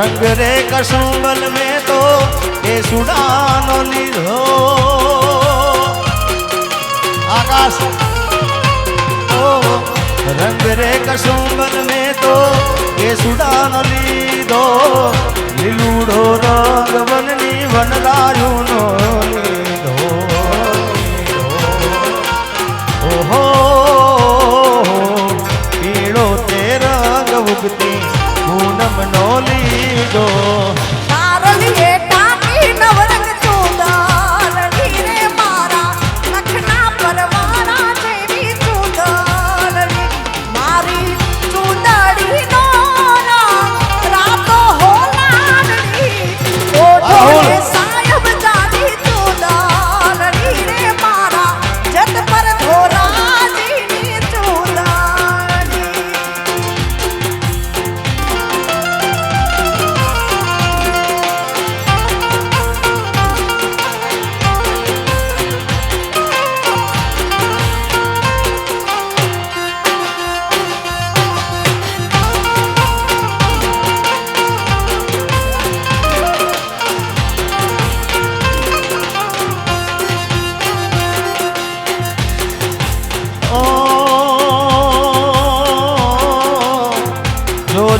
रंग रे कसुंबल में तो ये सुडानो लीधो आकाश ओ रंग रे कसुंबल में तो ये सुडानो लीधो लीलूड़ो रंग वननी वनरायु नो लीधो ओहो पीड़ो ते रंग उगती पूनम नो लीधो तारलिए टाकी नवरंग चूदालड़ी रे मारा लखना परवाना तेरी चूदालड़ी मारी चूदाड़ी नोरा रातो हो लालड़ी ओढ़े सायब जादी चूदालड़ी रे मारा जत पर धोरा जीनी चूदालड़ी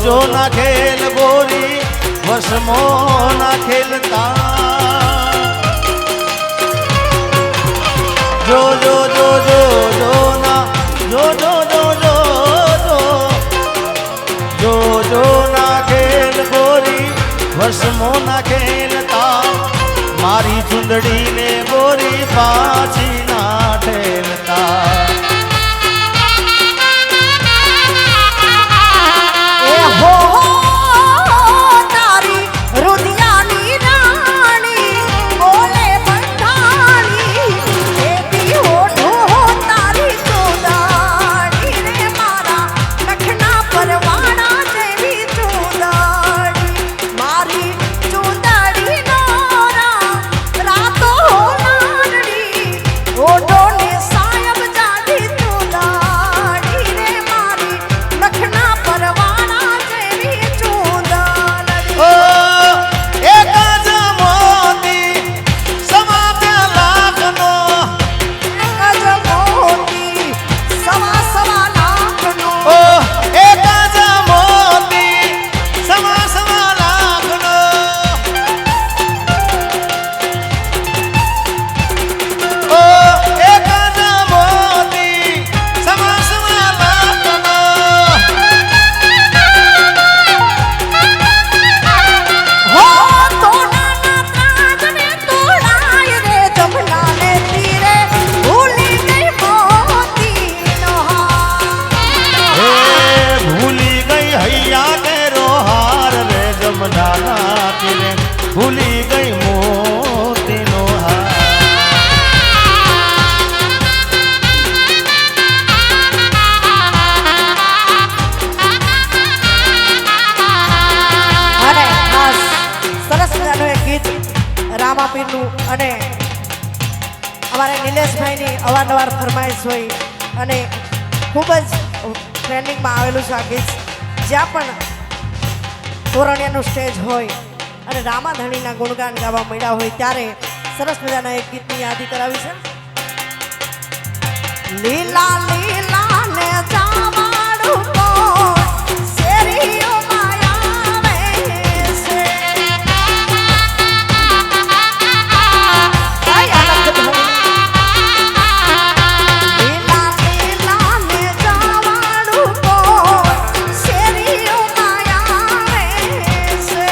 जो ना खेल गोरी वसमो ना खेलता जो जो जो जो जो ना जो जो जो जो जो जो जो ना खेल गोरी वसमो ना खेलता मारी चुंदड़ी ने गोरी पाछी ना ठेलता हो तारी रुदियानी रानी बोले बंधानी देती होठो तारी चूदाड़ी रे मारा लखना परवाना तेरी चूदाड़ी मारी चूदाड़ी नोरा रातो हो लालड़ी ओढ़ो ने सायब जादी चूदाड़ी रे मारी लखना परवाना भूली गई मोती नो અને ખાસ સરસ મજાનું એક ગીત રામાપીરનું અને અમારે નિલેશભાઈની અવારનવાર ફરમાઈશ હોય અને ખૂબ જ ટ્રેન્ડિંગમાં આવેલું છે આ ગીત જ્યાં પણ તોરણિયાનું સ્ટેજ હોય અને રામાધણીના ગુણગાન ગાવા મળ્યા હોય ત્યારે સરસ મજાના એક ગીતની યાદી કરાવી છે લીલા લીલા ને જાવાડું કોણ શેરીઓ માયા છે લીલા લીલા ને જાવાડું કોણ શેરીઓ માયા છે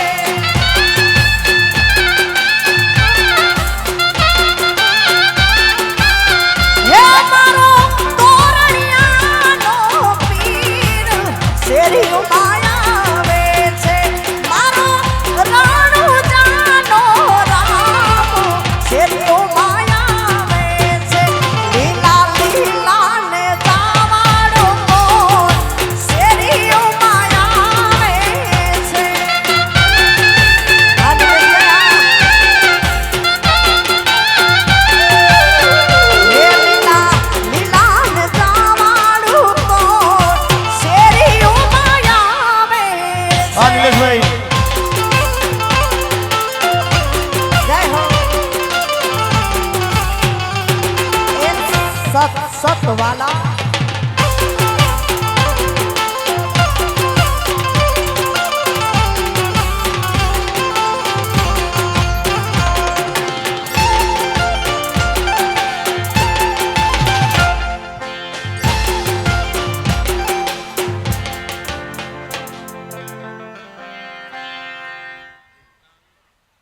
હે મારો તોરણી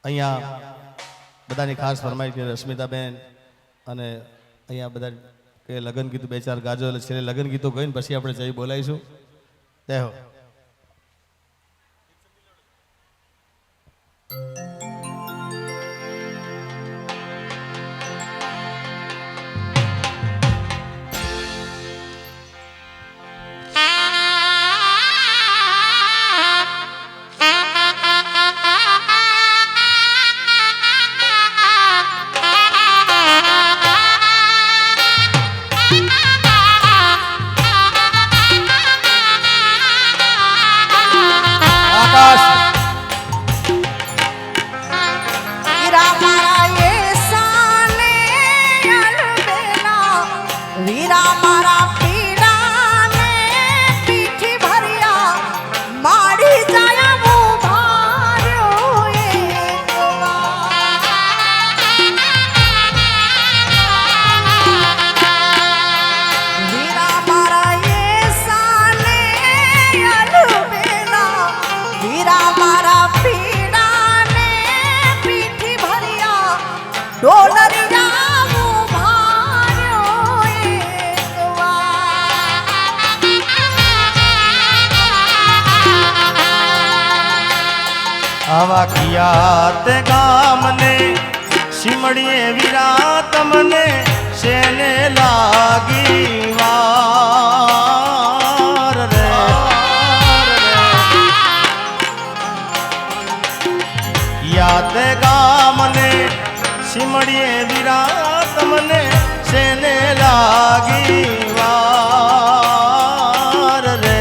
અહીંયા બધાની ખાસ ફરમાઈ કે રશ્મિતાબેન અને અહીંયા બધા કે લગ્ન ગીતો બે ચાર ગાજો એટલે છેલ્લે લગ્ન ગીતો ગઈને પછી આપણે જઈ બોલાવીશું. જય હો. વીરા મારા એસાને અલબેલા, વીરા મારા પીડાને પીઠી ભર્યા, માડી જાય ઉભાર્યો એક વીરા મારા એસાને અલબેલા, વીરા મારા પીડાને પીઠી ભર્યા, ડોલરિયા ઉભાર્યો એક આવા કિયા તે ગામને સિમડીએ વીરા તમને શેને લાગી વાર રે. યા તે ગામને સિમડીએ વીરા તમને શેને લાગી વાર રે.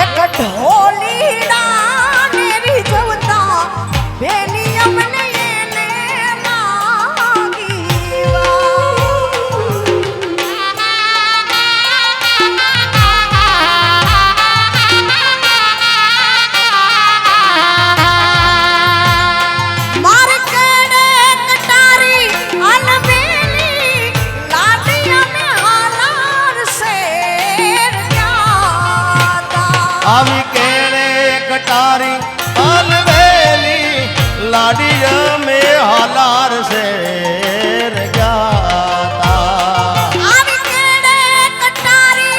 એક ઢોલીડા ને રીઝવતા બેની અમને એને લાગી માર કેડે કટારી અલબેલી, લાડી અમે હાલાર શેર જાતા. આવી કેળે કટારી અલવેલી લાડી અમે હાલાર શેર ગાતા. આવી કેડે કટારી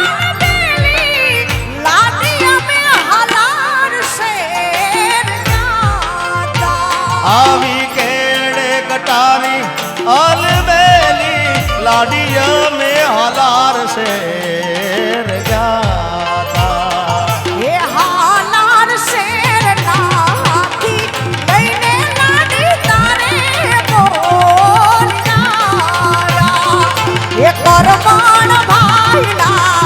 અલબેલી, લાડી અમે હાલાર શેર જાતા. આવી કેળે કટારી અલવેલી લાડી અમે હાલાર શેર ગાતા. એ હાલાર શેર નાથી લઈને લાડી તારે બોલનારા, એ કરમાણ ભાઈના